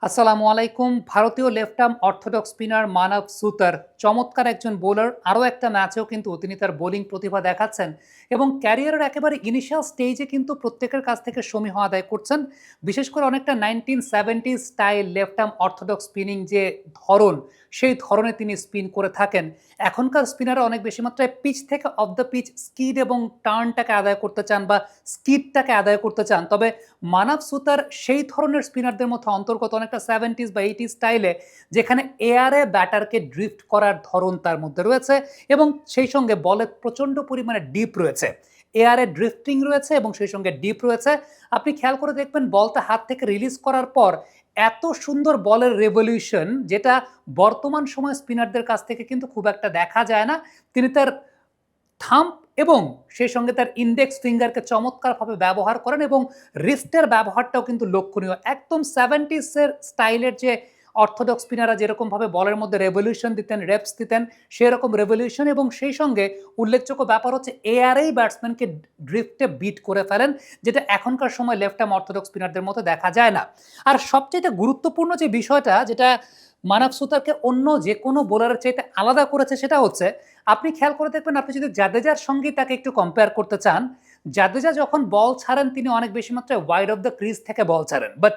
আসসালামু আলাইকুম। ভারতীয় লেফট আর্ম অর্থোডক্স স্পিনার মানব সুতার চমৎকার একজন বোলার। আরও একটা ম্যাচেও কিন্তু তিনি তার বোলিং প্রতিভা দেখাচ্ছেন এবং ক্যারিয়ারের একেবারে ইনিশিয়াল স্টেজে কিন্তু প্রত্যেকের কাছ থেকে সমীহ আদায় করছেন। বিশেষ করে অনেকটা 1970 style left arm orthodox spinning যে ধরন, সেই ধরনে তিনি স্পিন করে থাকেন। এখনকার স্পিনাররা অনেক বেশি মাত্রায় পিচ থেকে অফ দ্য পিচ স্কিড এবং টার্নটাকে আদায় করতে চান বা স্কিডটাকে আদায় করতে চান। তবে মানব সুতার সেই ধরনের স্পিনারদের মধ্যে অন্তর্গত, অনেকটা 70s বা 80s স্টাইলে, যেখানে এয়ারে ব্যাটারকে ড্রিফট করার ধরন তার মধ্যে রয়েছে এবং সেই সঙ্গে বলে প্রচণ্ড পরিমাণে ডিপ রয়েছে। এয়ারে ড্রিফটিং রয়েছে এবং সেই সঙ্গে ডিপ রয়েছে। আপনি খেয়াল করে দেখবেন বলটা হাত থেকে রিলিজ করার পর এত সুন্দর বলের রেভলিউশন, যেটা বর্তমান সময় স্পিনারদের কাছ থেকে কিন্তু খুব একটা দেখা যায় না। তিনি তার থাম্ব এবং সেই সঙ্গে তার ইন্ডেক্স ফিঙ্গারকে চমৎকারভাবে ব্যবহার করেন এবং রিস্টের ব্যবহারটাও কিন্তু লক্ষণীয়। একদম 70s স্টাইলের যে অর্থোডক্স স্পিনাররা যেরকমভাবে বলের মধ্যে রেভলিউশন দিতেন, রেপস দিতেন, সেরকম রেভলিউশন এবং সেই সঙ্গে উল্লেখযোগ্য ব্যাপার হচ্ছে এয়ারেই ব্যাটসম্যানকে ড্রিফটে বিট করে ফেলেন, যেটা এখনকার সময় লেফট আর্ম অর্থোডক্স স্পিনারদের মধ্যে দেখা যায় না। আর সবচেয়ে গুরুত্বপূর্ণ যে বিষয়টা, যেটা মানব সুতারকে অন্য যে কোনো বোলারের চাইতে আলাদা করেছে, সেটা হচ্ছে আপনি খেয়াল করে দেখবেন, আপনি যদি জাদেজার সঙ্গে তাকে একটু কম্পেয়ার করতে চান, জাদেজা যখন বল ছাড়েন তিনি অনেক বেশি মাত্রায় ওয়াইড অফ দ্য ক্রিজ থেকে বল ছাড়েন, বাট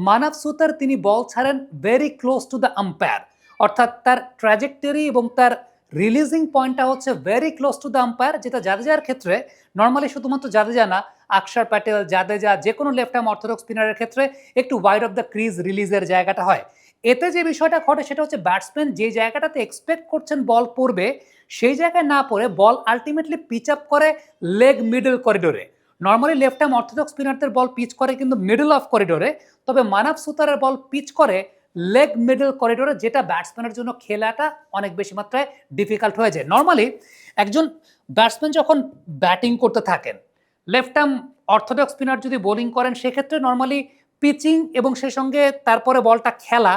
মানব সুতার তিনি বল ছাড়েন very close to the umpire. অর্থাৎ তার ট্র্যাজেক্টরি এবং তার রিলিজিং পয়েন্টটা হচ্ছে very close to the umpire, যেটা জাদেজার ক্ষেত্রে নর্মালি, শুধুমাত্র জাদেজা না, আকসার প্যাটেল, জাদেজা, যে কোনো লেফট আর্ম অর্থোডক্স স্পিনারের ক্ষেত্রে একটু ওয়াইড অফ দ্য ক্রিজ রিলিজের জায়গাটা হয়। এতে যে বিষয়টা ঘটে সেটা হচ্ছে ব্যাটসম্যান যে জায়গাটাতে এক্সপেক্ট করছেন বল পড়বে, সেই জায়গায় না পড়ে বল আলটিমেটলি পিচ আপ করে লেগ মিডল করিডোরে। নর্মালি লেফট আর্ম অর্থোডক্স স্পিনারদের বল পিচ করে কিন্তু মিডল অফ করিডোরে, তবে মানব সুতারের বল পিচ করে লেগ মিডল করিডোরে, যেটা ব্যাটসম্যানের জন্য খেলাটা অনেক বেশি মাত্রায় ডিফিকাল্ট হয়ে যায়। নর্মালি একজন ব্যাটসম্যান যখন ব্যাটিং করতে থাকেন, লেফট আর্ম অর্থোডক্স স্পিনার যদি বোলিং করেন, সেক্ষেত্রে নর্মালি পিচিং এবং সেই সঙ্গে তারপরে বলটা খেলা,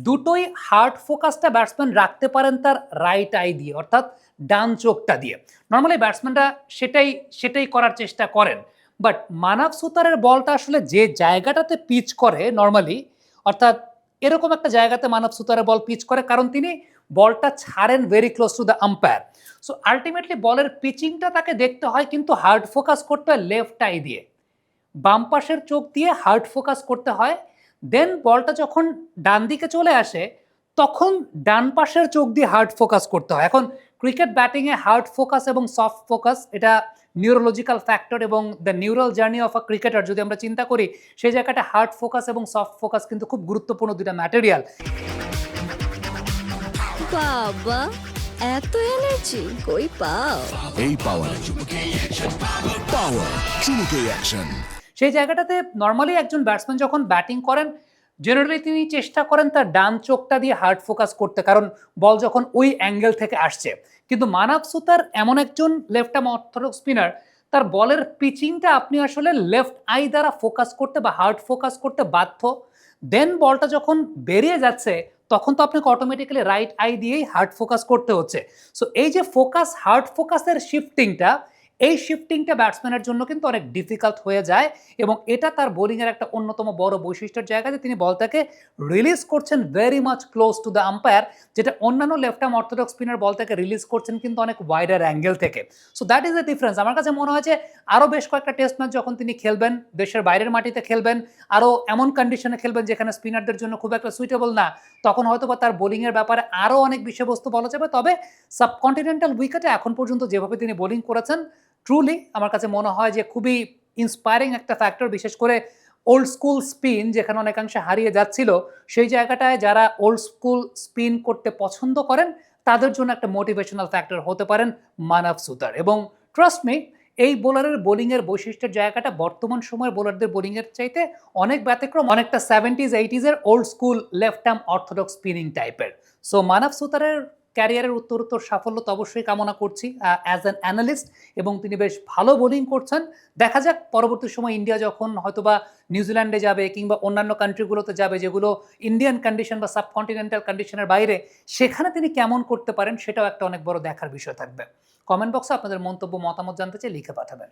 দুটোই হার্ড ফোকাসটা ব্যাটসম্যান রাখতে পারেন তার রাইট আই দিয়ে, অর্থাৎ ডান চোখটা দিয়ে। নর্মালি ব্যাটসম্যানরা সেটাই করার চেষ্টা করেন। বাট মানব সুতারের বলটা আসলে যে জায়গাটাতে পিচ করে নর্মালি, অর্থাৎ এরকম একটা জায়গাতে মানব সুতারের বল পিচ করে, কারণ তিনি বলটা ছাড়েন very close to the umpire. So ultimately বলের পিচিংটা তাকে দেখতে হয় কিন্তু হার্ড ফোকাস করতে হয় লেফট আই দিয়ে, বাম পাশের চোখ দিয়ে হার্ড ফোকাস করতে হয়। দেন বলটা যখন ডান দিকে চলে আসে, তখন ডান পাশের চোখ দিয়ে হার্ড ফোকাস করতে হয়। এখন ক্রিকেট ব্যাটিংয়ে হার্ড ফোকাস এবং সফট ফোকাস, এটা নিউরোলজিক্যাল ফ্যাক্টর এবং the neural journey of a cricketer যদি আমরা চিন্তা করি, সেই জায়গাটা হার্ড ফোকাস এবং সফট ফোকাস কিন্তু খুব গুরুত্বপূর্ণ দুটা ম্যাটেরিয়াল। বাবা, এত এনার্জি কই পাও? এই পাওয়ার চুমুকে অ্যাকশন। সেই জায়গাটাতে নর্মালি একজন ব্যাটসম্যান যখন ব্যাটিং করেন, জেনারেলি তিনি চেষ্টা করেন তার ডান চোখটা দিয়ে হার্ড ফোকাস করতে, কারণ বল যখন ওই অ্যাঙ্গেল থেকে আসছে। কিন্তু মানব সুতার এমন একজন লেফট আর্ম অর্থোডক্স স্পিনার, তার বলের পিচিংটা আপনি আসলে লেফট আই দ্বারা ফোকাস করতে বা হার্ড ফোকাস করতে বাধ্য। দেন বলটা যখন বেরিয়ে যাচ্ছে, তখন তো আপনাকে অটোমেটিক্যালি রাইট আই দিয়েই হার্ড ফোকাস করতে হচ্ছে। সো এই যে ফোকাস, হার্ড ফোকাসের শিফটিংটা, এই শিফটিংটা ব্যাটসম্যানের জন্য কিন্তু অনেক ডিফিকাল্ট হয়ে যায় এবং এটা তার বোলিংয়ের একটা অন্যতম বড় বৈশিষ্ট্যের জায়গা, যে তিনি বলটাকে রিলিজ করছেন very much close to the umpire, যেটা অন্যান্য লেফট আর্ম অর্থোডক্স স্পিনার বলটাকে রিলিজ করছেন কিন্তু অনেক ওয়াইডার অ্যাঙ্গেল থেকে। So that is the difference. আমার কাছে মনে হয় যে আরও বেশ কয়েকটা টেস্ট ম্যাচ যখন তিনি খেলবেন, দেশের বাইরের মাটিতে খেলবেন, আরও এমন কন্ডিশনে খেলবেন যেখানে স্পিনারদের জন্য খুব একটা সুইটেবল না, তখন হয়তো বা তার বোলিংয়ের ব্যাপারে আরও অনেক বিষয়বস্তু বলা যাবে। তবে সাবকন্টিনেন্টাল উইকেটে এখন পর্যন্ত যেভাবে তিনি বোলিং করেছেন, ট্রুলি আমার কাছে মনে হয় যে খুবই ইন্সপায়ারিং একটা ফ্যাক্টর। বিশেষ করে ওল্ড স্কুল স্পিন যেখানে অনেকাংশে হারিয়ে যাচ্ছিল, সেই জায়গাটায় যারা ওল্ড স্কুল স্পিন করতে পছন্দ করেন, তাদের জন্য একটা মোটিভেশনাল ফ্যাক্টর হতে পারেন মানব সুতার। এবং ট্রাস্ট মি, এই বোলারের বোলিংয়ের বৈশিষ্ট্যের জায়গাটা বর্তমান সময়ের বোলারদের বোলিংয়ের চাইতে অনেক ব্যতিক্রম, অনেকটা 70s 80s old school left arm orthodox spinning টাইপের। সো মানব সুতারের ক্যারিয়ারের উত্তরোত্তর সাফল্য তো অবশ্যই কামনা করছি অ্যাজ অ্যান অ্যানালিস্ট, এবং তিনি বেশ ভালো বোলিং করছেন। দেখা যাক পরবর্তী সময় ইন্ডিয়া যখন হয়তোবা নিউজিল্যান্ডে যাবে কিংবা অন্যান্য কান্ট্রিগুলোতে যাবে যেগুলো ইন্ডিয়ান কন্ডিশন বা সাবকন্টিনেন্টাল কন্ডিশনের বাইরে, সেখানে তিনি কেমন করতে পারেন, সেটাও একটা অনেক বড় দেখার বিষয় থাকবে। কমেন্ট বক্সে আপনাদের মন্তব্য, মতামত জানতে চাই, লিখে পাঠাবেন।